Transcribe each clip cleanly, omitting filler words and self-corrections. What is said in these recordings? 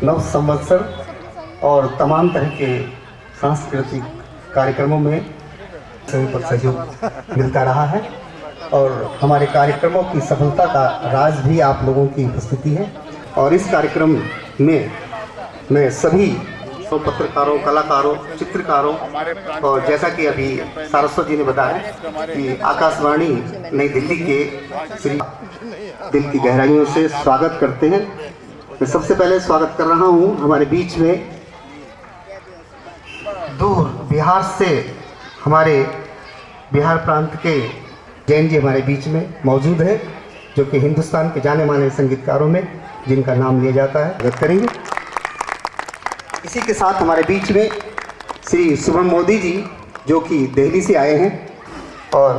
नव संवत्सर और तमाम तरह के सांस्कृतिक कार्यक्रमों में सभी पर सहयोग मिलता रहा है और हमारे कार्यक्रमों की सफलता का राज भी आप लोगों की उपस्थिति है। और इस कार्यक्रम में मैं सभी पत्रकारों, कलाकारों, चित्रकारों और जैसा कि अभी सारस्वत जी ने बताया कि आकाशवाणी नई दिल्ली के श्री दिल की गहराइयों से स्वागत करते हैं। मैं सबसे पहले स्वागत कर रहा हूं हमारे बीच में दूर बिहार से हमारे बिहार प्रांत के जैन जी हमारे बीच में मौजूद है, जो कि हिंदुस्तान के जाने माने संगीतकारों में जिनका नाम लिया जाता है, स्वागत करेंगे। इसी के साथ हमारे बीच में श्री शुभम मोदी जी, जो कि दिल्ली से आए हैं और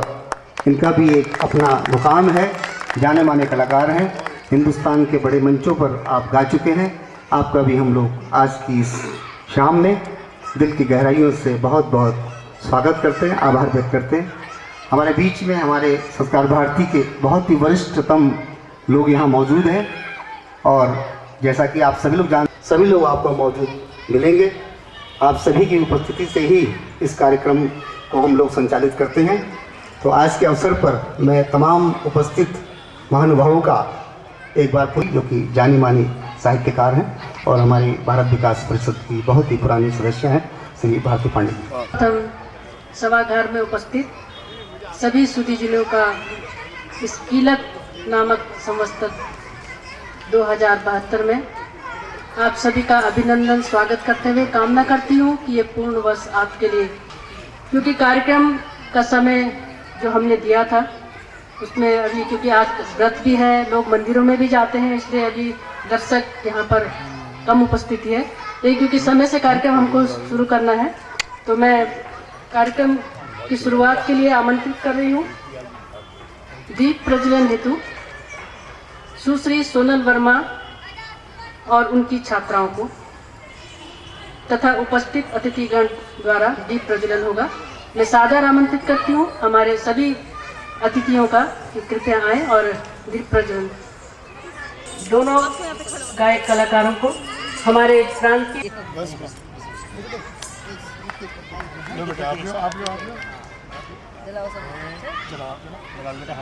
इनका भी एक अपना मुकाम है, जाने माने कलाकार हैं, हिंदुस्तान के बड़े मंचों पर आप गा चुके हैं। आपका भी हम लोग आज की इस शाम में दिल की गहराइयों से बहुत बहुत स्वागत करते हैं, आभार व्यक्त करते हैं। हमारे बीच में हमारे संस्कार भारती के बहुत ही वरिष्ठतम लोग यहाँ मौजूद हैं और जैसा कि आप सभी लोग सभी लोग आपको मौजूद मिलेंगे। आप सभी की उपस्थिति से ही इस कार्यक्रम को हम लोग संचालित करते हैं। तो आज के अवसर पर मैं तमाम उपस्थित महानुभावों का एक बार फिर, जो कि जानी मानी साहित्यकार हैं और हमारी भारत विकास परिषद की बहुत ही पुरानी सदस्य हैं, श्री भारती पांडे जी। सभागार में उपस्थित सभी सूती जिलों का इस कीलक नामक संवत्सर 2072 में आप सभी का अभिनंदन स्वागत करते हुए कामना करती हूँ कि ये पूर्ण वर्ष आपके लिए, क्योंकि कार्यक्रम का समय जो हमने दिया था उसमें अभी, क्योंकि आज व्रत भी है, लोग मंदिरों में भी जाते हैं, इसलिए अभी दर्शक यहाँ पर कम उपस्थिति है। लेकिन क्योंकि समय से कार्यक्रम हमको शुरू करना है, तो मैं कार्यक्रम की शुरुआत के लिए आमंत्रित कर रही हूँ दीप प्रज्वलन हेतु सुश्री सोनल वर्मा और उनकी छात्राओं को तथा उपस्थित अतिथिगण द्वारा दीप प्रज्वलन होगा। मैं सादर आमंत्रित करती हूँ हमारे सभी अतिथियों का कि कृपया आएँ और दीप प्रज्वलन। दोनों गायक कलाकारों को हमारे प्रांत के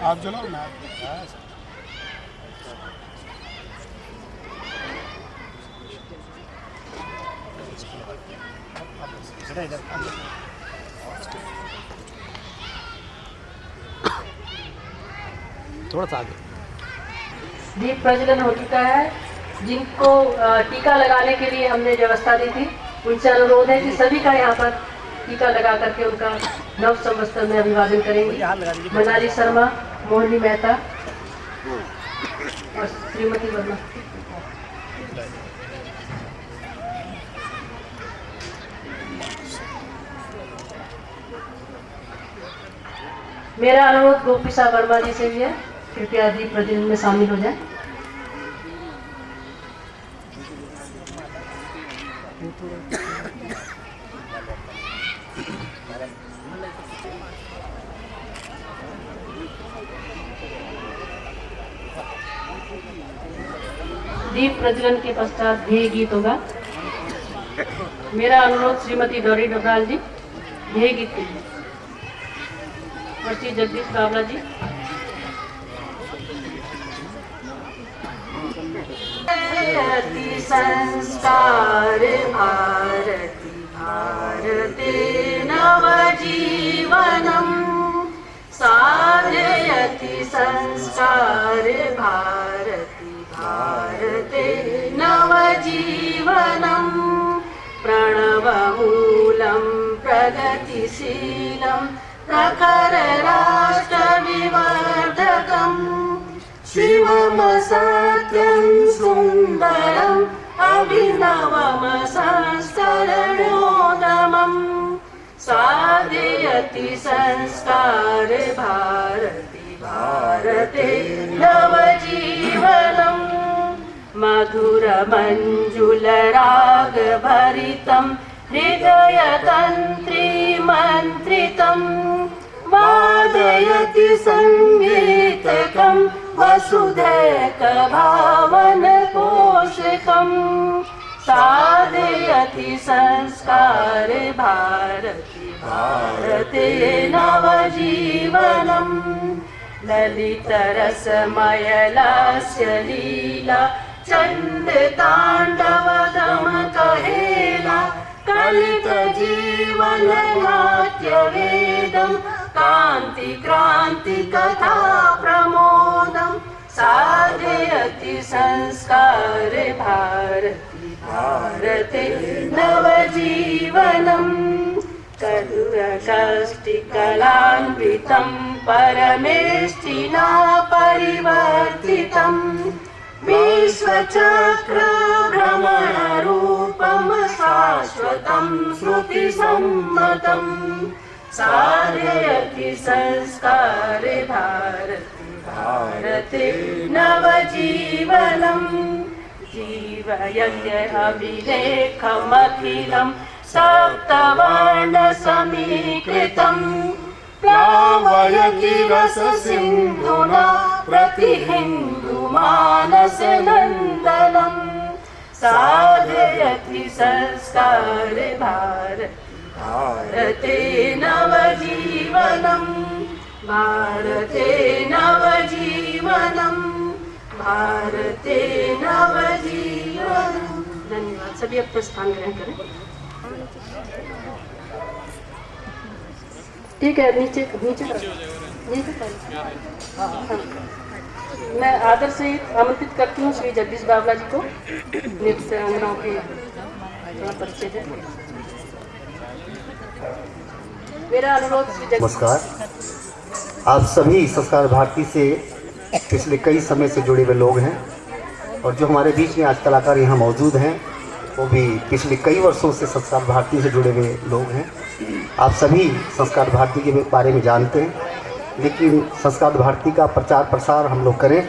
आप जलाओ ना। थोड़ा सा आगे। दीप प्रज्वलन हो चुका है। जिनको टीका लगाने के लिए हमने व्यवस्था दी थी, उनसे अनुरोध है कि सभी का यहाँ पर टीका लगा करके उनका नव संवत्सर में अभिवादन करेंगे। मनाली शर्मा, मोहिनी मेहता और श्रीमती वर्मा। मेरा अनुरोध गोपीसा वर्मा जी से भी है, कृपया दीप प्रज्वलन में शामिल हो जाए। दीप प्रज्वलन के पश्चात ध्येय गीत होगा। मेरा अनुरोध श्रीमती डोरी डोभाल जी ध्येय गीत के लिए और श्री जगदीश बावला जी। संस्कार भारती भारते नवजीवनम् साधयति संस्कार भारती भारते नवजीवनम् प्रणवमूलं प्रगतिशीलं प्रखर राष्ट्रविवर्धकम् शिवम सत्यं सुन्दरम् अभिनवम संस्करणोदमम् साधयति संस्कार भारती भारते नवजीवनम् मधुर मंजुल राग भरितं हृदय तंत्री मंत्रितं वादयति संगीतकं वसुधैक भावन पोषकं साधयति संस्कार भारती भारते नवजीवनम् ललितरसमयलास्य लीला चण्डताण्डवदमकहेला कलितजीवननाट्यवेदं कान्ति क्रान्ति कथा प्रमोदम् साधयति संस्कार भारती भारते नवजीवनम् कलुषष्टिकलान्वितं परमेष्टिना परिवर्तितम् विश्वचक्रभ्रमणरूपं शाश्वतं श्रुतिसम्मतम् साधयति संस्कार भारती भारते नवजीवनम् जीवयत्यभिलेखमखिलं सप्तवर्णसमीकृतं प्लावयति रससिन्धुना प्रतिहिन्दुमानसनन्दनं साधयति संस्कार भारती भारते नवजीवनम् भारते नवजीवनम् भारते नवजीवनम्। धन्यवाद। सभी अपना स्थान ग्रहण करें। ठीक है, नीचे नीचे मैं आदर से आमंत्रित करती हूँ श्री जगदीश बावला जी को नृत्य अंगनाओं के परिचय दें। मेरा अनुरोध श्री नमस्कार। आप सभी संस्कार भारती से पिछले कई समय से जुड़े हुए लोग हैं और जो हमारे बीच में आज कलाकार यहाँ मौजूद हैं वो भी पिछले कई वर्षों से संस्कार भारती से जुड़े हुए लोग हैं। आप सभी संस्कार भारती के बारे में जानते हैं, लेकिन संस्कार भारती का प्रचार प्रसार हम लोग करें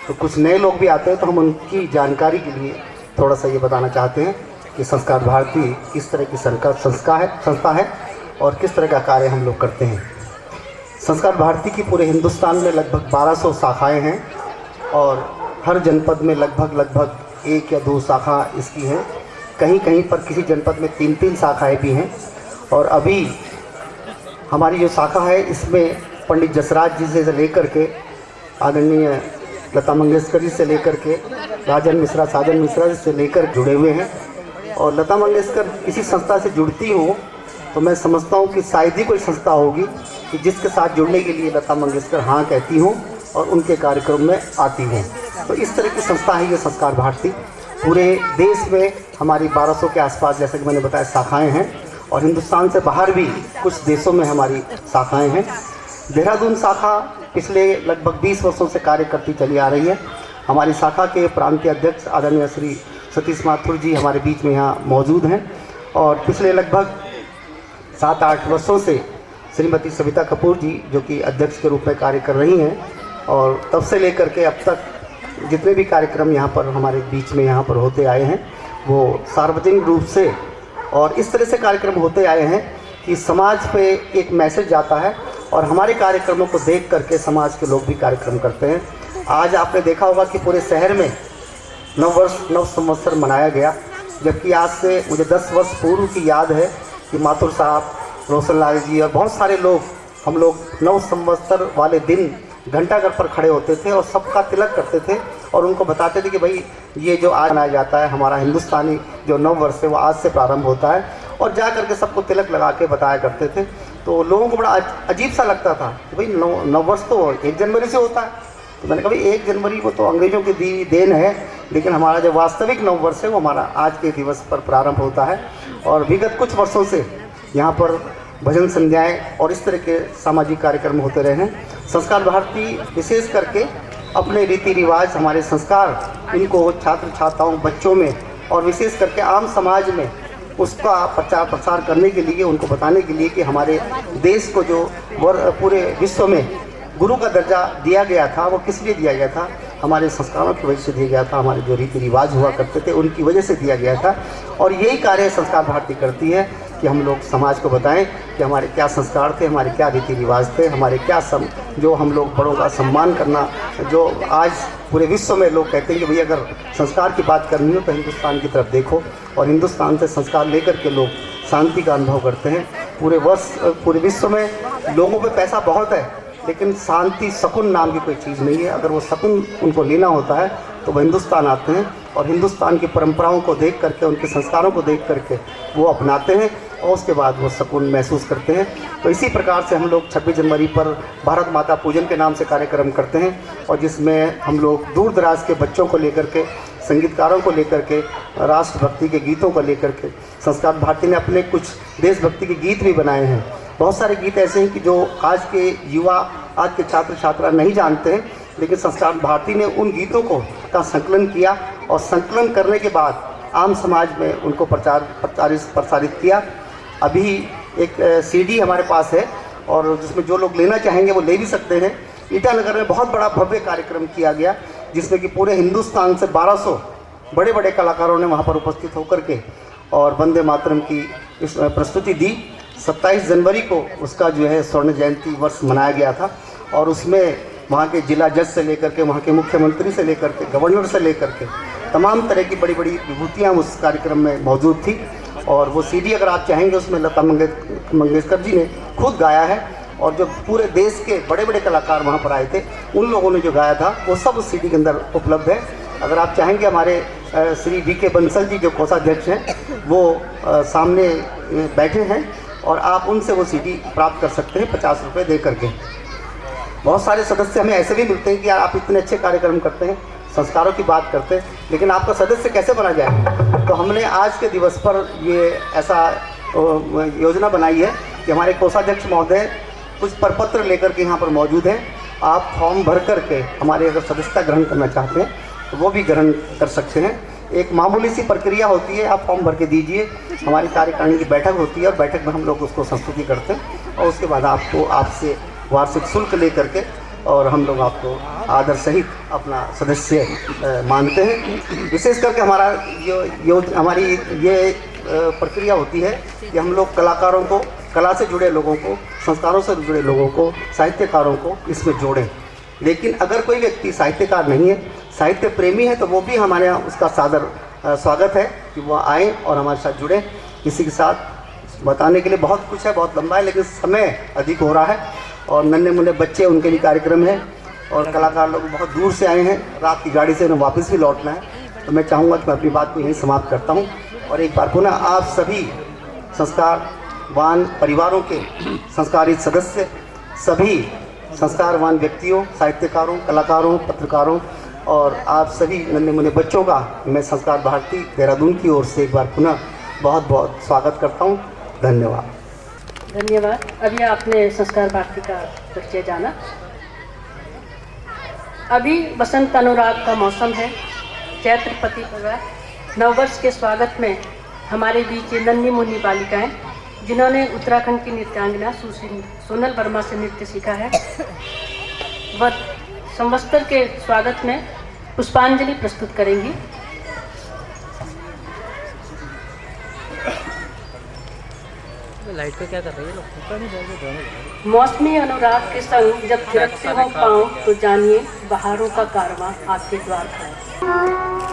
तो कुछ नए लोग भी आते हैं, तो हम उनकी जानकारी के लिए थोड़ा सा ये बताना चाहते हैं कि संस्कार भारती किस तरह की संस्था है और किस तरह का कार्य हम लोग करते हैं। संस्कार भारती की पूरे हिंदुस्तान में लगभग 1200 शाखाएं हैं और हर जनपद में लगभग 1 या 2 शाखा इसकी है। कहीं कहीं पर किसी जनपद में 3-3 शाखाएं भी हैं। और अभी हमारी जो शाखा है इसमें पंडित जसराज जी से लेकर के आदरणीय लता मंगेशकर जी से लेकर के साजन मिश्रा से लेकर जुड़े हुए हैं। और लता मंगेशकर किसी संस्था से जुड़ती हो तो मैं समझता हूँ कि शायद ही कोई संस्था होगी कि जिसके साथ जुड़ने के लिए लता मंगेशकर हाँ कहती हूँ और उनके कार्यक्रम में आती हैं। तो इस तरह की संस्था है ये संस्कार भारती। पूरे देश में हमारी 1200 के आसपास, जैसे कि मैंने बताया, शाखाएं हैं और हिंदुस्तान से बाहर भी कुछ देशों में हमारी शाखाएं हैं। देहरादून शाखा पिछले लगभग 20 वर्षों से कार्य करती चली आ रही है। हमारी शाखा के प्रांतीय अध्यक्ष आदरणीय श्री सतीश माथुर जी हमारे बीच में यहाँ मौजूद हैं और पिछले लगभग 7-8 वर्षों से श्रीमती सविता कपूर जी जो कि अध्यक्ष के रूप में कार्य कर रही हैं और तब से लेकर के अब तक जितने भी कार्यक्रम यहाँ पर हमारे बीच में यहाँ पर होते आए हैं वो सार्वजनिक रूप से और इस तरह से कार्यक्रम होते आए हैं कि समाज पे एक मैसेज जाता है और हमारे कार्यक्रमों को देख करके समाज के लोग भी कार्यक्रम करते हैं। आज आपने देखा होगा कि पूरे शहर में नव संवत्सर मनाया गया, जबकि आज से मुझे 10 वर्ष पूर्व की याद है कि माथुर साहब, रोशनलाल जी और बहुत सारे लोग, हम लोग नव संवत्सर वाले दिन घंटाघर पर खड़े होते थे और सबका तिलक करते थे और उनको बताते थे कि भाई ये जो आज मनाया जाता है हमारा हिंदुस्तानी जो नव वर्ष है वो आज से प्रारंभ होता है, और जा करके सबको तिलक लगा के बताया करते थे। तो लोगों को बड़ा अजीब सा लगता था कि भाई नव वर्ष तो 1 जनवरी से होता है। तो मैंने कहा भाई 1 जनवरी वो तो अंग्रेज़ों की दी देन है, लेकिन हमारा जो वास्तविक नव वर्ष है वो हमारा आज के दिवस पर प्रारंभ होता है। और विगत कुछ वर्षों से यहाँ पर भजन संध्याएँ और इस तरह के सामाजिक कार्यक्रम होते रहे हैं। संस्कार भारती विशेष करके अपने रीति रिवाज, हमारे संस्कार, इनको छात्र छात्राओं, बच्चों में और विशेष करके आम समाज में उसका प्रचार प्रसार करने के लिए, उनको बताने के लिए कि हमारे देश को जो पूरे विश्व में गुरु का दर्जा दिया गया था वो किस लिए दिया गया था। हमारे संस्कारों की वजह से दिया गया था, हमारे जो रीति रिवाज हुआ करते थे उनकी वजह से दिया गया था। और यही कार्य संस्कार भारती करती है कि हम लोग समाज को बताएं कि हमारे क्या संस्कार थे, हमारे क्या रीति रिवाज थे, हमारे क्या जो हम लोग बड़ों का सम्मान करना, जो आज पूरे विश्व में लोग कहते हैं कि भैया अगर संस्कार की बात करनी हो तो हिंदुस्तान की तरफ देखो, और हिंदुस्तान से संस्कार लेकर के लोग शांति का अनुभव करते हैं। पूरे विश्व में लोगों पे पैसा बहुत है, लेकिन शांति सुकून नाम की कोई चीज़ नहीं है। अगर वो सुकून उनको लेना होता है तो वो हिंदुस्तान आते हैं और हिंदुस्तान की परंपराओं को देख करके, उनके संस्कारों को देख करके वो अपनाते हैं और उसके बाद वो सुकून महसूस करते हैं। तो इसी प्रकार से हम लोग 26 जनवरी पर भारत माता पूजन के नाम से कार्यक्रम करते हैं, और जिसमें हम लोग दूर दराज के बच्चों को लेकर के, संगीतकारों को लेकर के, राष्ट्रभक्ति के गीतों को लेकर के संस्कार भारती ने अपने कुछ देशभक्ति के गीत भी बनाए हैं। बहुत सारे गीत ऐसे हैं कि जो आज के युवा, आज के छात्र छात्रा नहीं जानते हैं, लेकिन संस्कार भारती ने उन गीतों का संकलन किया और संकलन करने के बाद आम समाज में उनको प्रसारित किया। अभी एक सीडी हमारे पास है और जिसमें जो लोग लेना चाहेंगे वो ले भी सकते हैं। ईटानगर में बहुत बड़ा भव्य कार्यक्रम किया गया, जिसमें कि पूरे हिंदुस्तान से 1200 बड़े बड़े कलाकारों ने वहाँ पर उपस्थित होकर के और वंदे मातरम की इस प्रस्तुति दी। 27 जनवरी को उसका जो है स्वर्ण जयंती वर्ष मनाया गया था, और उसमें वहाँ के जिला जज से लेकर के, वहाँ के मुख्यमंत्री से लेकर के, गवर्नर से लेकर के तमाम तरह की बड़ी बड़ी विभूतियाँ उस कार्यक्रम में मौजूद थी। और वो सीडी अगर आप चाहेंगे उसमें लता मंगेशकर जी ने खुद गाया है, और जो पूरे देश के बड़े बड़े कलाकार वहाँ पर आए थे उन लोगों ने जो गाया था वो सब उस सीडी के अंदर उपलब्ध है। अगर आप चाहेंगे, हमारे श्री वी.के. बंसल जी जो कोषाध्यक्ष हैं वो सामने बैठे हैं और आप उनसे वो सीडी प्राप्त कर सकते हैं 50 रुपये दे करके। बहुत सारे सदस्य हमें ऐसे भी मिलते हैं कि यार आप इतने अच्छे कार्यक्रम करते हैं, संस्कारों की बात करते हैं, लेकिन आपका सदस्य कैसे बना जाए। तो हमने आज के दिवस पर ये ऐसा योजना बनाई है कि हमारे कोषाध्यक्ष महोदय कुछ प्रपत्र लेकर के यहाँ पर मौजूद हैं। आप फॉर्म भर करके हमारे अगर सदस्यता ग्रहण करना चाहते हैं तो वो भी ग्रहण कर सकते हैं। एक मामूली सी प्रक्रिया होती है, आप फॉर्म भर के दीजिए, हमारी कार्यकारिणी की बैठक होती है और बैठक में हम लोग उसको संस्तुति करते हैं और उसके बाद आपसे वार्षिक शुल्क ले करके और हम लोग आपको आदर सहित अपना सदस्य मानते हैं। विशेष करके हमारी ये प्रक्रिया होती है कि हम लोग कलाकारों को, कला से जुड़े लोगों को, संस्कारों से जुड़े लोगों को, साहित्यकारों को इसमें जोड़ें। लेकिन अगर कोई व्यक्ति साहित्यकार नहीं है, साहित्य प्रेमी है, तो वो भी हमारे यहाँ उसका सादर स्वागत है कि वो आए और हमारे साथ जुड़े। इसी के साथ बताने के लिए बहुत कुछ है, बहुत लंबा है, लेकिन समय अधिक हो रहा है और नन्हे मुन्ने बच्चे, उनके भी कार्यक्रम है और कलाकार लोग बहुत दूर से आए हैं, रात की गाड़ी से उन्हें वापस भी लौटना है। तो मैं चाहूँगा कि मैं अपनी बात को यहीं समाप्त करता हूँ और एक बार पुनः आप सभी संस्कारवान परिवारों के संस्कारित सदस्य, सभी संस्कारवान व्यक्तियों, साहित्यकारों, कलाकारों, पत्रकारों और आप सभी नन्हे मुन्ने बच्चों का मैं संस्कार भारती देहरादून की ओर से एक बार पुनः बहुत बहुत स्वागत करता हूँ। धन्यवाद। धन्यवाद। अभी आपने संस्कार भारती का परिचय जाना। अभी वसंत अनुराग का मौसम है, चैत्र प्रतिपदा, नववर्ष के स्वागत में हमारे बीच नन्ही मुन्नी बालिकाएं, जिन्होंने उत्तराखंड की नृत्यांगना सुश्री सोनल वर्मा से नृत्य सीखा है, वह संवत्सर के स्वागत में पुष्पांजलि प्रस्तुत करेंगी। लाइट का क्या कर रही है लोग, ऊपर नहीं जाएंगे दोनों। मौसमी अनुराग के संग जब थिरकते हो पाँव तो जानिए बहारों का कारवां आपके द्वार पर है।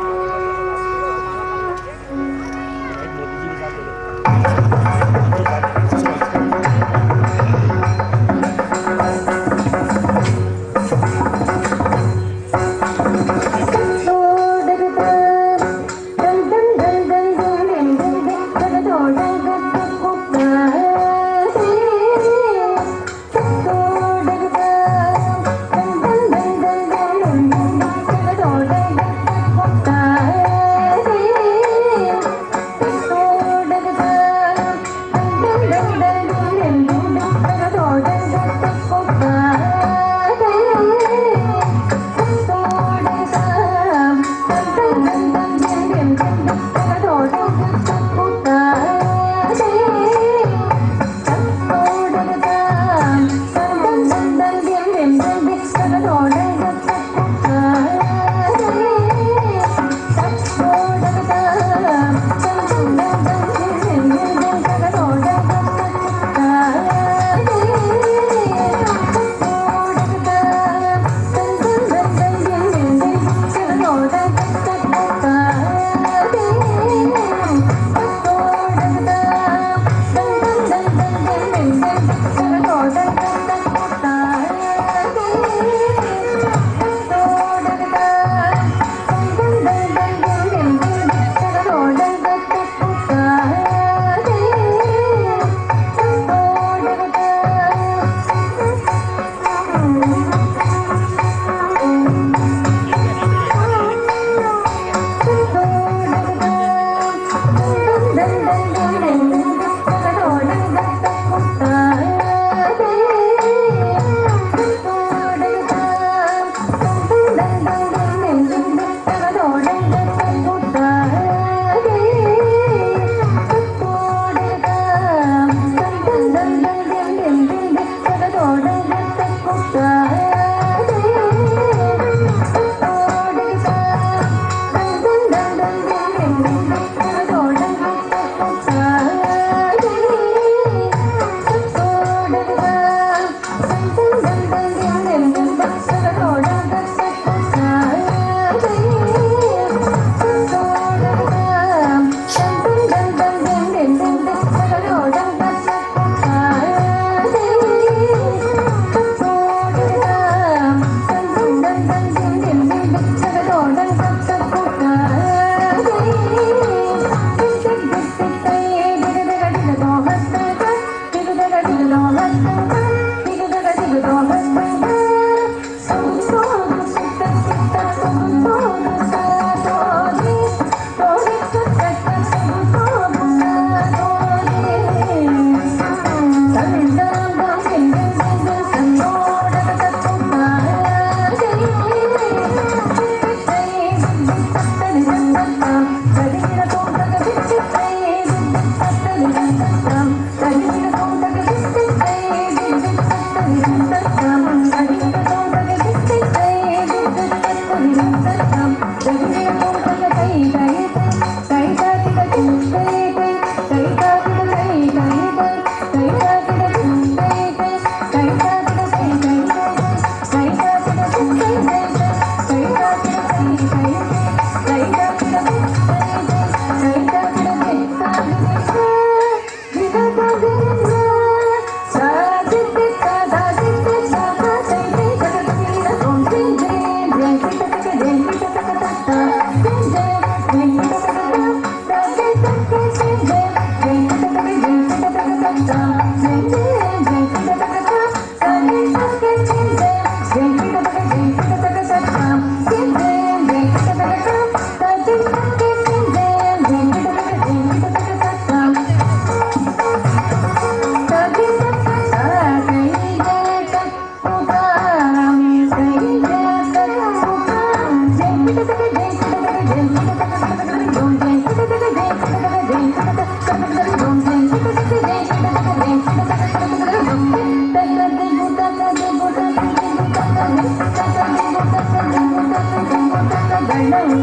मैंने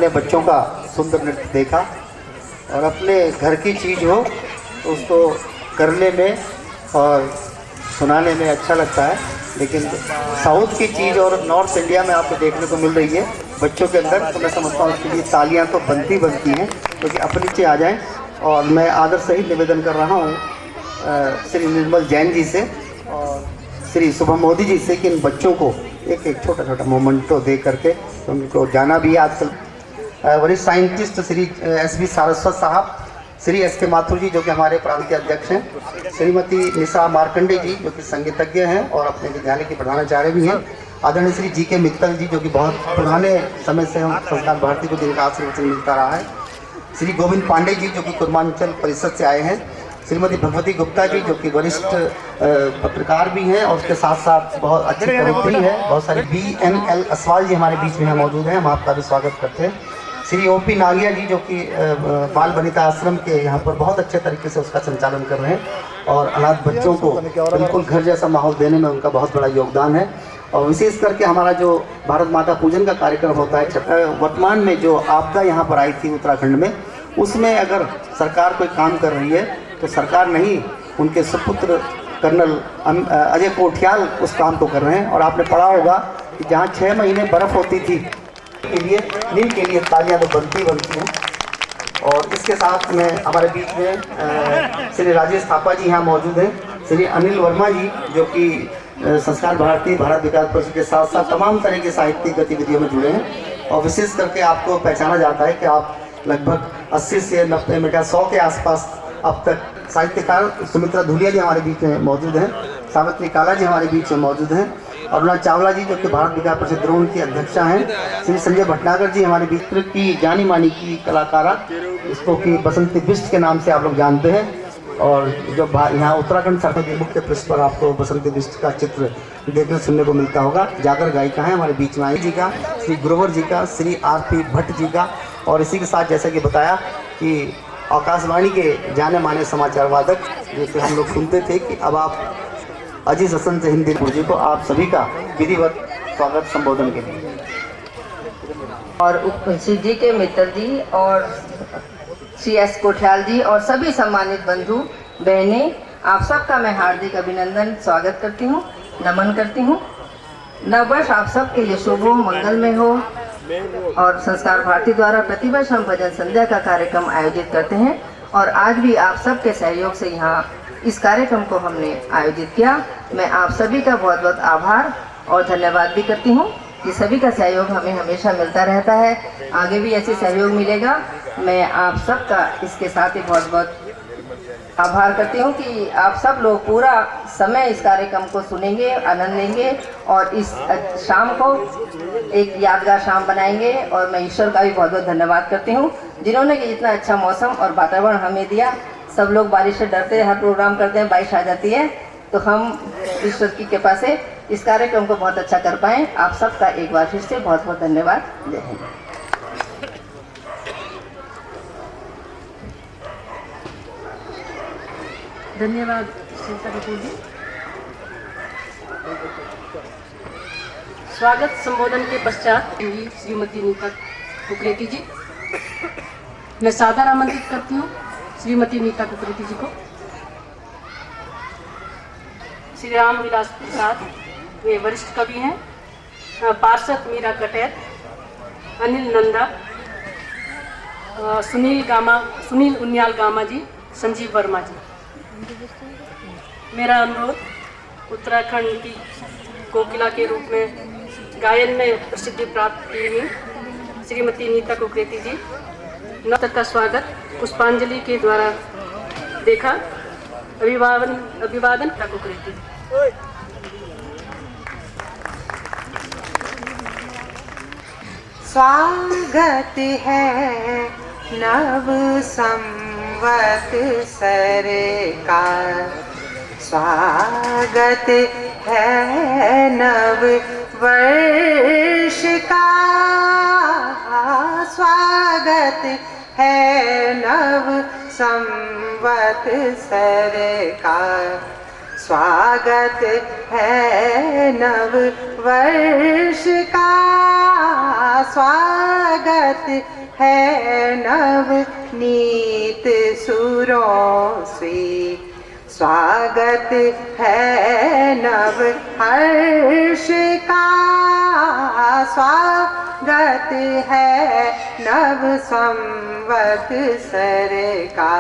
बच्चों का सुंदर नृत्य देखा और अपने घर की चीज़ हो तो उसको करने में और सुनाने में अच्छा लगता है, लेकिन साउथ की चीज़ और नॉर्थ इंडिया में आपको देखने को मिल रही है बच्चों के अंदर, तो मैं समझता हूँ उसके लिए तालियां तो बनती हैं, क्योंकि अपने नीचे आ जाएं। और मैं आदर सहित निवेदन कर रहा हूँ श्री निर्मल जैन जी से और श्री शुभम मोदी जी से कि इन बच्चों को एक एक छोटा छोटा मोमेंटो दे करके उनको जाना भी है। आजकल वरिष्ठ साइंटिस्ट श्री एस.बी. सारस्वत साहब, श्री एस.के. माथुर जी जो कि हमारे प्रांत के अध्यक्ष हैं, श्रीमती निशा मार्कंडे जी जो कि संगीतज्ञ हैं और अपने विद्यालय की प्रधानाचार्य भी हैं, आदरणीय श्री जी.के. मित्तल जी जो कि बहुत पुराने समय से हम संस्कार भारती को जिनका आशीर्वचन मिलता रहा है, श्री गोविंद पांडे जी जो कि कुर्मांचल परिषद से आए हैं, श्रीमती भगवती गुप्ता जी जो कि वरिष्ठ पत्रकार भी हैं और उसके साथ साथ बहुत अच्छी कवित्री है, बहुत सारे B.N.L. असवाल जी हमारे बीच में मौजूद हैं, हम आपका भी स्वागत करते हैं। श्री O.P. नागिया जी जो कि बाल वनिता आश्रम के यहाँ पर बहुत अच्छे तरीके से उसका संचालन कर रहे हैं और अनाथ बच्चों को बिल्कुल घर जैसा माहौल देने में उनका बहुत बड़ा योगदान है। और विशेष करके हमारा जो भारत माता पूजन का कार्यक्रम होता है, वर्तमान में जो आपदा यहाँ पर आई थी उत्तराखंड में, उसमें अगर सरकार कोई काम कर रही है तो सरकार नहीं, उनके सुपुत्र कर्नल अजय कोठियाल उस काम को कर रहे हैं। और आपने पढ़ा होगा कि जहाँ 6 महीने बर्फ़ होती थी के लिए नीम के लिए तालियां तो बनती हैं। और इसके साथ में हमारे बीच में श्री राजेश थापा जी यहाँ मौजूद हैं, श्री अनिल वर्मा जी जो कि संस्कार भारती भारत विकास परिषद के साथ साथ तमाम तरह की साहित्यिक गतिविधियों में जुड़े हैं। और विशेष करके आपको पहचाना जाता है कि आप लगभग 80 से 90 मीटर 100 के आसपास अब तक साहित्यकार सुमित्रा धुलिया जी हमारे बीच में मौजूद हैं, सावित्री काला जी हमारे बीच में मौजूद हैं, अरुणा चावला जी जो कि भारत विकास परिषद द्रोण की अध्यक्षा हैं, श्री संजय भटनागर जी हमारे बीच की जानी मानी की कलाकारा, इसको कि बसंती बिष्ट के नाम से आप लोग जानते हैं। और जो यहाँ उत्तराखंड सरकार के मुख्य पृष्ठ पर आपको बसंती बिष्ट का चित्र देखने सुनने को मिलता होगा। जागर गायिका है हमारे बीच में आई जी का, श्री गुरुवर जी का, श्री R.P. भट्ट जी का। और इसी के साथ जैसा कि बताया कि आकाशवाणी के जाने माने समाचार वादक जैसे हम लोग सुनते थे कि अब आप अजीज हसन से हिंदी जी को आप सभी का विधिवत स्वागत संबोधन के लिए। और श्री जी.के. मित्तल जी और श्री एस. कोठियाल जी और सभी सम्मानित बंधु बहनें, आप सबका मैं हार्दिक अभिनंदन स्वागत करती हूँ, नमन करती हूँ। नववर्ष आप सबके लिए शुभ हो, मंगलमय हो। और संस्कार भारती द्वारा प्रतिवर्ष हम भजन संध्या का कार्यक्रम आयोजित करते हैं और आज भी आप सबके सहयोग से यहाँ इस कार्यक्रम को हमने आयोजित किया। मैं आप सभी का बहुत बहुत आभार और धन्यवाद भी करती हूँ कि सभी का सहयोग हमें हमेशा मिलता रहता है, आगे भी ऐसे सहयोग मिलेगा। मैं आप सबका इसके साथ ही बहुत बहुत आभार करती हूँ कि आप सब लोग पूरा समय इस कार्यक्रम को सुनेंगे, आनंद लेंगे और इस शाम को एक यादगार शाम बनाएंगे। और मैं ईश्वर का भी बहुत बहुत धन्यवाद करती हूँ जिन्होंने कि इतना अच्छा मौसम और वातावरण हमें दिया। सब लोग बारिश से डरते हैं, हर प्रोग्राम करते हैं, बारिश आ जाती है, तो हम ईश्वर की कृपा से इस कार्यक्रम को बहुत अच्छा कर पाएँ। आप सबका एक बार फिर से बहुत बहुत धन्यवाद। जय हिंद। धन्यवाद श्रीता कपूर जी। स्वागत संबोधन के पश्चात श्रीमती नीता कुकरेती जी, मैं सादर आमंत्रित करती हूँ श्रीमती नीता कुकरेती जी को। श्री राम विलास प्रसाद, वे वरिष्ठ कवि हैं, पार्षद मीरा कटेर, अनिल नंदा, सुनील उनियाल गामा जी, संजीव वर्मा जी। मेरा अनुरोध उत्तराखंड की कोकिला के रूप में गायन में प्रसिद्धि प्राप्त की हुई श्रीमती नीता कुकरेती जी नृत्य का स्वागत पुष्पांजलि के द्वारा देखा। अभिवादन नीता कुकरेती। स्वागत है नव संवत सर का, स्वागत है नव वर्ष का स्वागत है, नव संवत्सर का स्वागत है, नव वर्ष का स्वागत है, नव नीत सुरों से स्वागत है, नव हर्ष का स्वागत है, नव संवत्सर का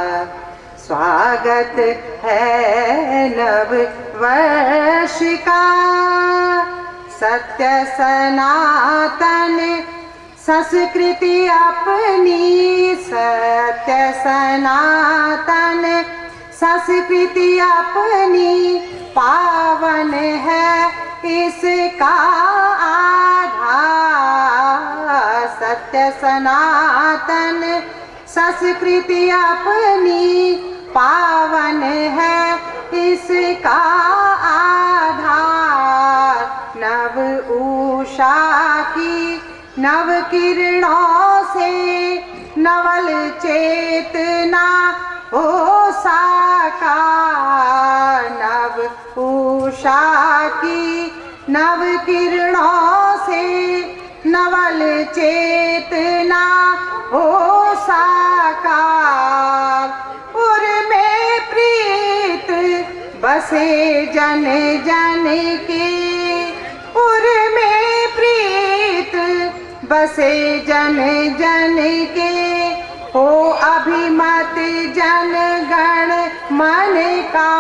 स्वागत है, नव वर्ष का सत्य सनातन संस्कृति अपनी, सत्य सनातन संस्कृति अपनी पावन है इसका आधार। सत्य सनातन संस्कृति अपनी पावन है इसका आधार। नव उषा की नव किरणों से नवल चेतना हो साकार। नव उषा की नव किरणों से नवल चेतना हो साकार। उर में प्रीत बसे जन जन के, उर में प्रीत बसे जन जन के, हो अभिमत जन गण मन का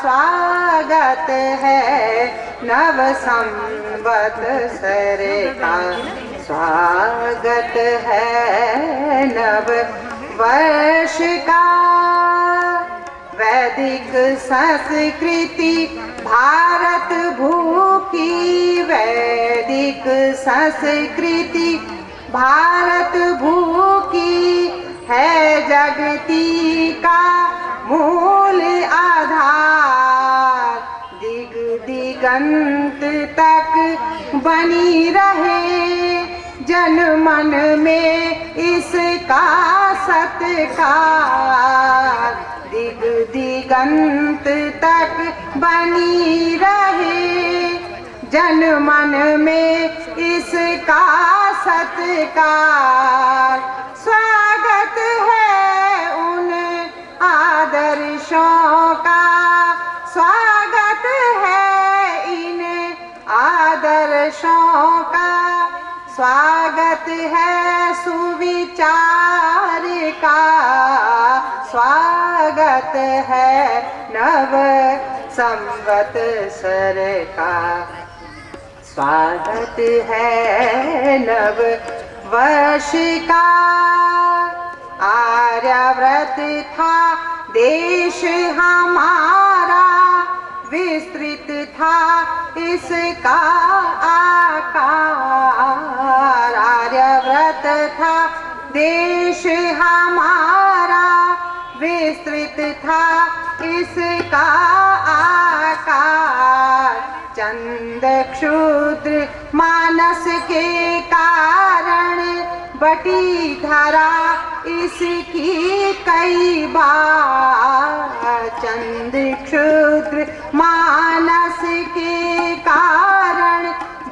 स्वागत है, नव संवत्सर का स्वागत है, नव वर्ष का। वैदिक संस्कृति भारत भू की, वैदिक संस्कृति भारत भू की है जगती का मूल आधार। दिग दिगंत तक बनी रहे जन मन में इसका सत्कार। दिग दिगंत तक बनी रहे जन मन में इसका सत्कार। स्वागत है उन आदर्शों का, स्वागत है इन आदर्शों का, स्वागत है सुविचार का, स्वागत है नव संवत्सर का, स्वागत है नव वर्ष का। आर्याव्रत था देश हमारा, विस्तृत था इसका आकार। आर्याव्रत था देश हमारा, विस्तृत था इसका आकार। चंद क्षुद्र मानस के कारण बटी धरा इसकी कई बार। चंद क्षुद्र मानस के कारण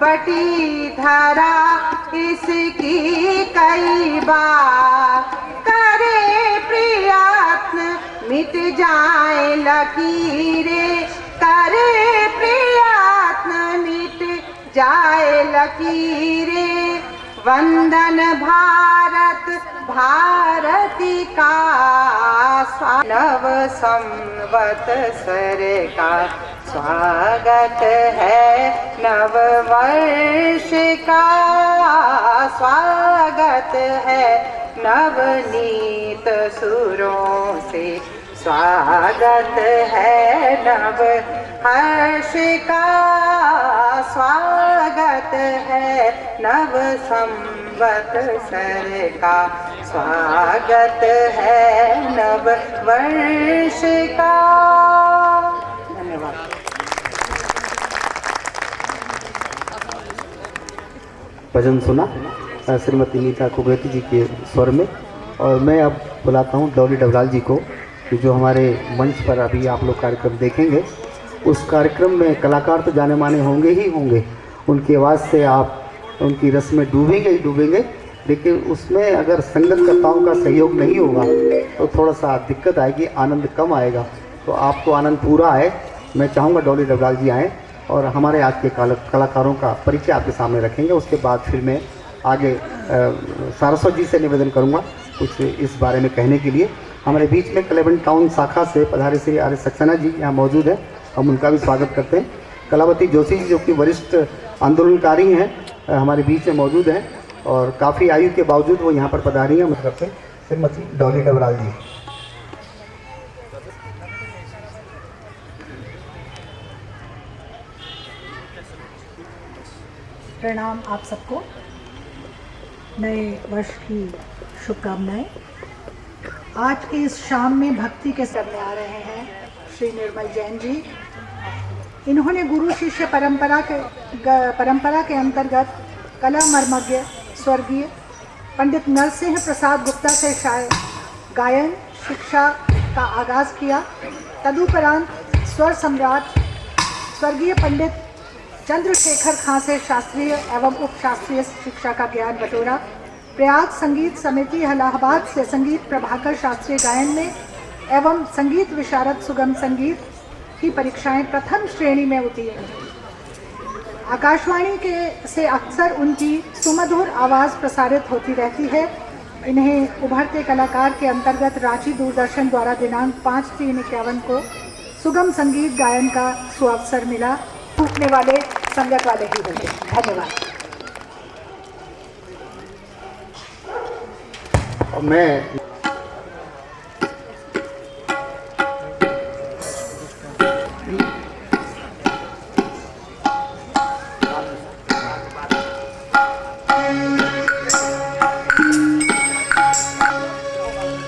बटी धरा इसकी कई बार। करे प्रयत्न मिट जाए लकीरें, करे प्रयत्न मिट जाए लकीरें। वंदन भारत भारती का, नव संवत्सर का स्वागत है, नव वर्ष का स्वागत है, नवनीत सुरों से स्वागत है, नव हर्ष का स्वागत है, नव संवत्सर का स्वागत है, नव वर्ष का। धन्यवाद। भजन सुना श्रीमती नीता कुबेती जी के स्वर में। और मैं अब बुलाता हूँ डॉली डबराल जी को, कि जो हमारे मंच पर अभी आप लोग कार्यक्रम देखेंगे, उस कार्यक्रम में कलाकार तो जाने माने होंगे ही होंगे, उनकी आवाज़ से आप उनकी रस में डूबेंगे ही डूबेंगे, लेकिन उसमें अगर संगतकर्ताओं का सहयोग नहीं होगा तो थोड़ा सा दिक्कत आएगी, आनंद कम आएगा। तो आपको आनंद पूरा आए, मैं चाहूँगा डॉली डबराल जी आएँ और हमारे आज के कलाकारों का परिचय आपके सामने रखेंगे। उसके बाद फिर मैं आगे सारस्वत जी से निवेदन करूँगा कुछ इस बारे में कहने के लिए। हमारे बीच में क्लेवेंट टाउन शाखा से पधारे श्री आर्य सक्सेना जी यहाँ मौजूद हैं, हम उनका भी स्वागत करते हैं। कलावती जोशी जी जो कि वरिष्ठ आंदोलनकारी हैं, हमारे बीच में मौजूद हैं और काफ़ी आयु के बावजूद वो यहाँ पर पधारी हैं। मतलब से श्रीमती डॉली डबराल जी। प्रणाम आप सबको, नए वर्ष की शुभकामनाएं। आज के इस शाम में भक्ति के करने आ रहे हैं श्री निर्मल जैन जी। इन्होंने गुरु शिष्य परंपरा के अंतर्गत कला मर्मज्ञ स्वर्गीय पंडित नरसिंह प्रसाद गुप्ता से शायद गायन शिक्षा का आगाज़ किया। तदुपरांत स्वर सम्राट स्वर्गीय पंडित चंद्रशेखर खां से शास्त्रीय एवं उपशास्त्रीय शिक्षा का ज्ञान बटोरा। प्रयाग संगीत समिति इलाहाबाद से संगीत प्रभाकर शास्त्रीय गायन में एवं संगीत विशारद सुगम संगीत की परीक्षाएं प्रथम श्रेणी में उत्तीर्ण। आकाशवाणी से अक्सर उनकी सुमधुर आवाज़ प्रसारित होती रहती है। इन्हें उभरते कलाकार के अंतर्गत रांची दूरदर्शन द्वारा दिनांक 5/3/51 को सुगम संगीत गायन का सुअवसर मिला। टूटने वाले संगत वाले ही होंगे। धन्यवाद। और मैं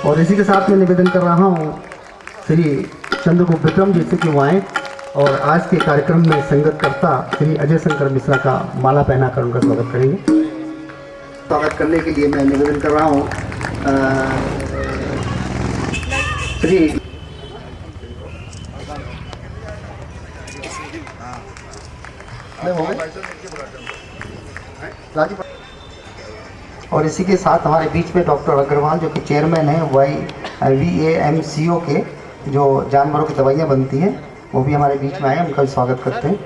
और इसी के साथ में निवेदन कर रहा हूँ श्री चंद्रगुप्त विक्रम जी से कि वो आएँ और आज के कार्यक्रम में संगतकर्ता श्री अजय शंकर मिश्रा का माला पहनाकर उनका स्वागत करेंगे। स्वागत करने के लिए मैं निवेदन कर रहा हूँ श्री और इसी के साथ हमारे बीच में डॉक्टर अग्रवाल जो कि चेयरमैन हैं VAMCO के, जो जानवरों की दवाइयाँ बनती हैं, वो भी हमारे बीच में आए, उनका भी स्वागत करते हैं।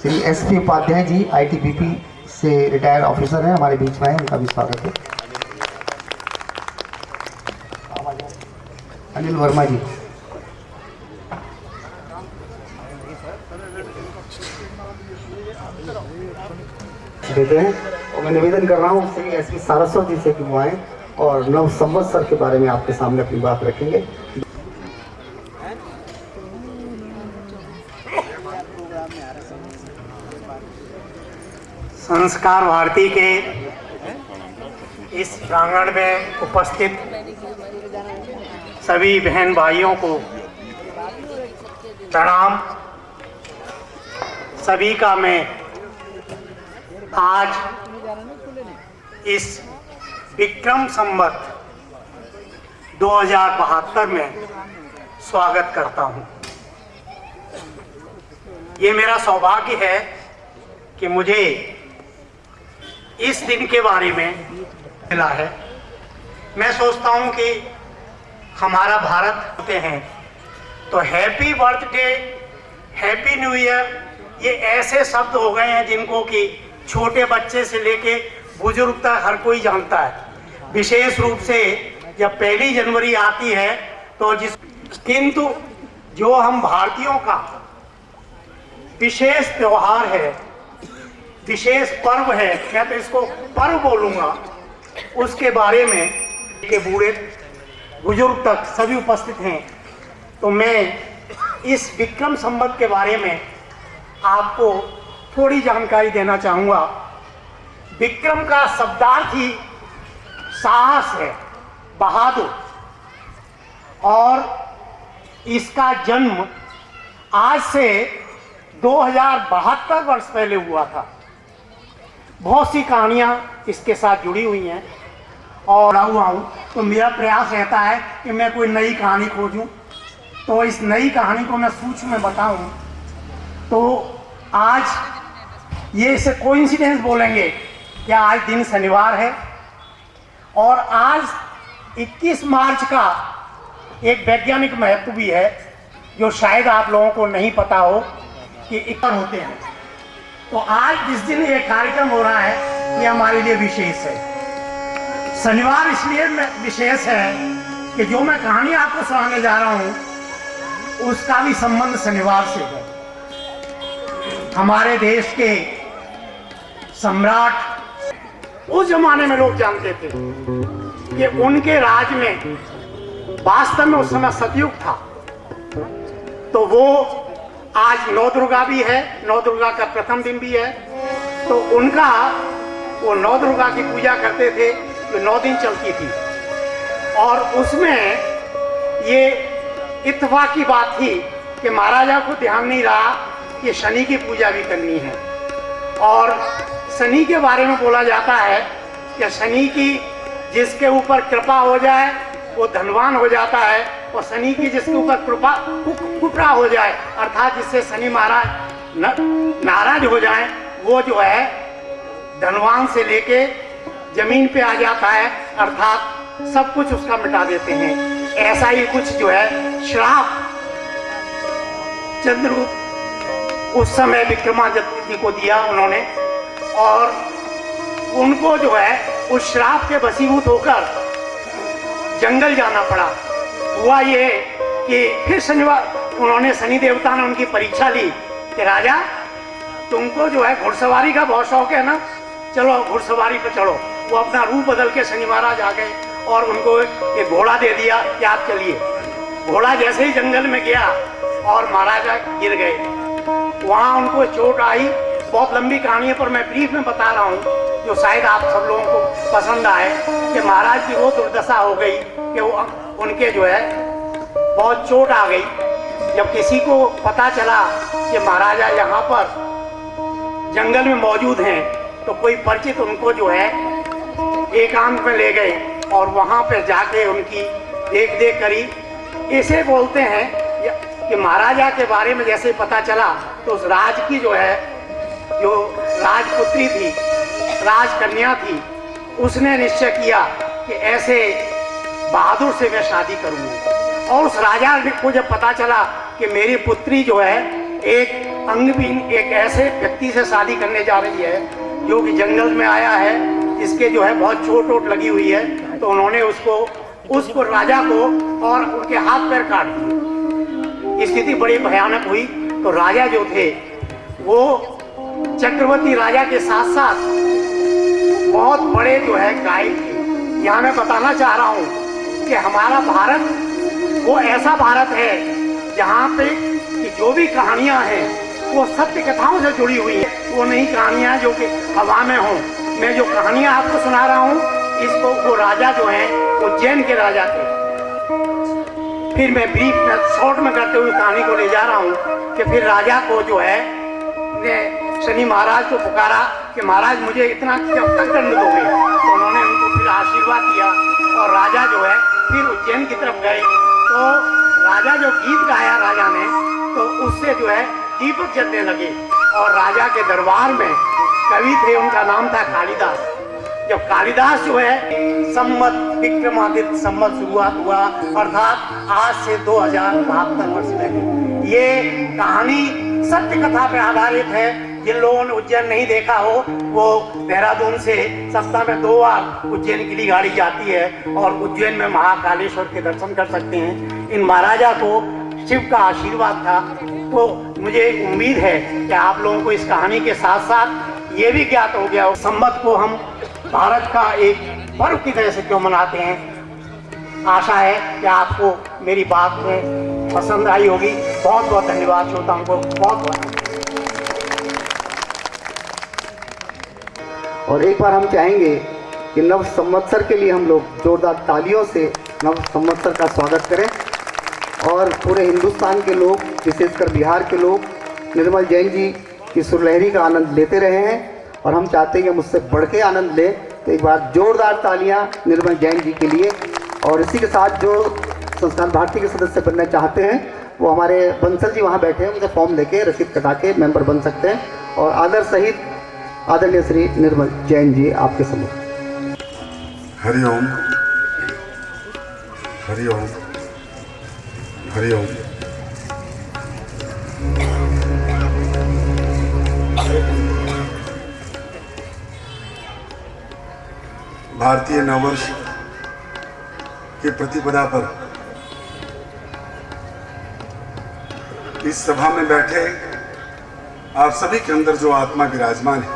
श्री SP उपाध्याय जी ITBP से रिटायर्ड ऑफिसर हैं, हमारे बीच में आए, उनका भी स्वागत है। अनिल वर्मा जी देते हैं। और मैं निवेदन कर रहा हूँ श्री SP सारस्वत जी से कि वो आए और नव संवत्सर के बारे में आपके सामने अपनी बात रखेंगे। संस्कार भारती के इस प्रांगण में उपस्थित सभी बहन भाइयों को प्रणाम। सभी का मैं आज इस विक्रम संवत 2072 में स्वागत करता हूँ। ये मेरा सौभाग्य है कि मुझे इस दिन के बारे में मिला है। मैं सोचता हूँ कि हमारा भारत होते हैं तो happy birthday, happy new year, ये ऐसे शब्द हो गए हैं जिनको कि छोटे बच्चे से लेके बुजुर्ग तक हर कोई जानता है। विशेष रूप से जब 1 जनवरी आती है तो किंतु जो हम भारतीयों का विशेष त्योहार है, विशेष पर्व है, मैं तो इसको पर्व बोलूँगा, उसके बारे में के बूढ़े बुजुर्ग तक सभी उपस्थित हैं। तो मैं इस विक्रम संवत के बारे में आपको थोड़ी जानकारी देना चाहूँगा। विक्रम का शब्दार्थ ही साहस है, बहादुर, और इसका जन्म आज से 2072 वर्ष पहले हुआ था। बहुत सी कहानियाँ इसके साथ जुड़ी हुई हैं और बड़ा हुआ हूँ, तो मेरा प्रयास रहता है कि मैं कोई नई कहानी खोजूं। तो इस नई कहानी को मैं सूक्ष्म में बताऊं। तो आज ये इसे कोइंसिडेंस बोलेंगे कि आज दिन शनिवार है और आज 21 मार्च का एक वैज्ञानिक महत्व भी है जो शायद आप लोगों को नहीं पता हो कि 21 होते हैं। तो आज जिस दिन ये कार्यक्रम हो रहा है ये हमारे लिए विशेष है। शनिवार इसलिए विशेष है कि जो मैं कहानी आपको सुनाने जा रहा हूं उसका भी संबंध शनिवार से है। हमारे देश के सम्राट उस जमाने में लोग जानते थे कि उनके राज में वास्तव में उस समय सतयुग था। तो वो आज नौ दुर्गा भी है, नौ दुर्गा का प्रथम दिन भी है। तो उनका वो नौ दुर्गा की पूजा करते थे जो 9 दिन चलती थी और उसमें ये इत्तेफाक की बात थी कि महाराजा को ध्यान नहीं रहा कि शनि की पूजा भी करनी है। और शनि के बारे में बोला जाता है कि शनि की जिसके ऊपर कृपा हो जाए वो धनवान हो जाता है और शनि की जिसके ऊपर कृपा कुपरा हो जाए अर्थात जिससे शनि महाराज नाराज हो जाए वो जो है धनवान से लेके जमीन पे आ जाता है अर्थात सब कुछ उसका मिटा देते हैं। ऐसा ही कुछ जो है श्राप चंद्रगुप्त उस समय विक्रमादित्य जी को दिया उन्होंने और उनको जो है उस श्राप के वशीभूत होकर जंगल जाना पड़ा। हुआ ये कि फिर शनिवार उन्होंने शनि देवता ने उनकी परीक्षा ली कि राजा तुमको जो है घुड़सवारी का बहुत शौक है ना, चलो घुड़सवारी पे चलो। वो अपना रूप बदल के शनि महाराज आ गए और उनको एक घोड़ा दे दिया कि आप चलिए। घोड़ा जैसे ही जंगल में गया और महाराजा गिर गए, वहाँ उनको चोट आई। बहुत लंबी कहानी है पर मैं ब्रीफ में बता रहा हूँ जो शायद आप सब लोगों को पसंद आए कि महाराज की वो दुर्दशा हो गई कि वो उनके जो है बहुत चोट आ गई। जब किसी को पता चला कि महाराजा यहाँ पर जंगल में मौजूद हैं तो कोई परिचित उनको जो है एकांत में ले गए और वहाँ पे जाके उनकी देख देख करी। इसे बोलते हैं कि महाराजा के बारे में जैसे पता चला तो उस राज की जो है जो राजपुत्री थी, राजकन्या थी, उसने निश्चय किया कि ऐसे बहादुर से मैं शादी करूंगी। और उस राजा को जब पता चला कि मेरी पुत्री जो है एक अंगहीन एक ऐसे व्यक्ति से शादी करने जा रही है जो कि जंगल में आया है, जिसके जो है बहुत चोट वोट लगी हुई है, तो उन्होंने उसको राजा को और उनके हाथ पैर काट दिए। स्थिति बड़ी भयानक हुई। तो राजा जो थे वो चक्रवर्ती राजा के साथ साथ बहुत बड़े जो है गायक थे। यहाँ मैं बताना चाह रहा हूँ कि हमारा भारत वो ऐसा भारत है जहाँ पे कि जो भी कहानियाँ हैं वो सत्य कथाओं से जुड़ी हुई है। वो नहीं कहानियाँ जो कि हवा में हों। मैं जो कहानियाँ आपको सुना रहा हूँ इसको वो राजा जो हैं उज्जैन के राजा थे। फिर मैं ब्रीफ में शॉर्ट में करते हुए कहानी को ले जा रहा हूँ कि फिर राजा को जो है ने शनि महाराज को पुकारा कि महाराज मुझे इतना कब तक दंड दोगे। तो उन्होंने उनको फिर आशीर्वाद दिया और राजा जो है फिर उज्जैन की तरफ गए। तो राजा जो गीत गाया राजा ने तो उससे जो है दीपक जलने लगे और राजा के दरबार में कवि थे, उनका नाम था कालिदास। जब कालिदास जो है संवत विक्रमादित्य संवत शुरुआत हुआ अर्थात आज से 2072 वर्ष पहले। ये कहानी सत्य कथा पे आधारित है। जिन लोगों ने उज्जैन नहीं देखा हो वो देहरादून से सप्ताह में 2 बार उज्जैन के लिए गाड़ी जाती है और उज्जैन में महाकालेश्वर के दर्शन कर सकते हैं। इन महाराजा को शिव का आशीर्वाद था। तो मुझे उम्मीद है कि आप लोगों को इस कहानी के साथ साथ ये भी ज्ञात हो गया संवत को हम भारत का एक पर्व की तरह से क्यों मनाते हैं। आशा है कि आपको मेरी बात में पसंद आई होगी। बहुत बहुत धन्यवाद श्रोताओं को, बहुत बहुत। और एक बार हम चाहेंगे कि नव संवत्सर के लिए हम लोग जोरदार तालियों से नव संवत्सर का स्वागत करें और पूरे हिंदुस्तान के लोग विशेषकर बिहार के लोग निर्मल जैन जी की सुरलहरी का आनंद लेते रहे हैं और हम चाहते हैं कि हम उससे बढ़ के आनंद लें। तो एक बार जोरदार तालियां निर्मल जैन जी के लिए। और इसी के साथ जो संस्थान भारती के सदस्य बनना चाहते हैं वो हमारे बंसल जी वहाँ बैठे हैं, उनसे फॉर्म लेके रसीद कटा के मेंबर बन सकते हैं। और आदर सहित आदरणीय श्री निर्मल जैन जी आपके समूह। हरिओम हरिओम हरिओम। भारतीय नववर्ष की प्रतिपदा पर इस सभा में बैठे आप सभी के अंदर जो आत्मा विराजमान है,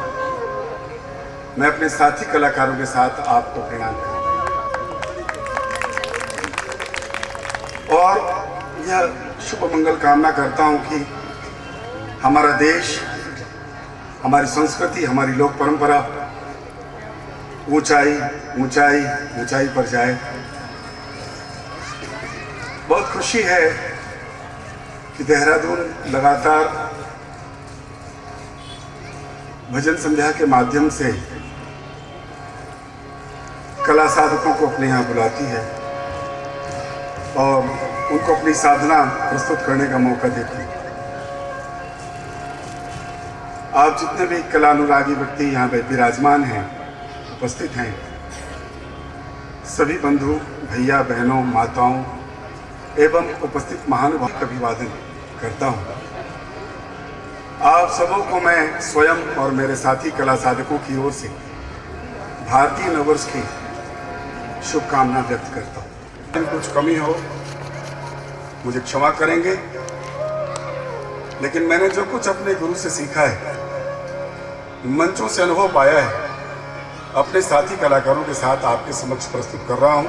मैं अपने साथी कलाकारों के साथ आपको प्रणाम करता हूं और यह शुभ मंगल कामना करता हूं कि हमारा देश, हमारी संस्कृति, हमारी लोक परंपरा ऊंचाई ऊंचाई ऊंचाई पर जाए। बहुत खुशी है कि देहरादून लगातार भजन संध्या के माध्यम से कला साधकों को अपने यहाँ बुलाती है और उनको अपनी साधना प्रस्तुत करने का मौका देती है। आप जितने भी कलानुरागी व्यक्ति यहाँ पे विराजमान हैं, उपस्थित हैं, सभी बंधु, भैया, बहनों, माताओं एवं उपस्थित महानुभाव का अभिवादन करता हूँ। आप सबों को मैं स्वयं और मेरे साथी कला साधकों की ओर से भारतीय नववर्ष की शुभकामना व्यक्त करता हूँ। कुछ कमी हो मुझे क्षमा करेंगे, लेकिन मैंने जो कुछ अपने गुरु से सीखा है, मंचों से अनुभव पाया है, अपने साथी कलाकारों के साथ आपके समक्ष प्रस्तुत कर रहा हूँ।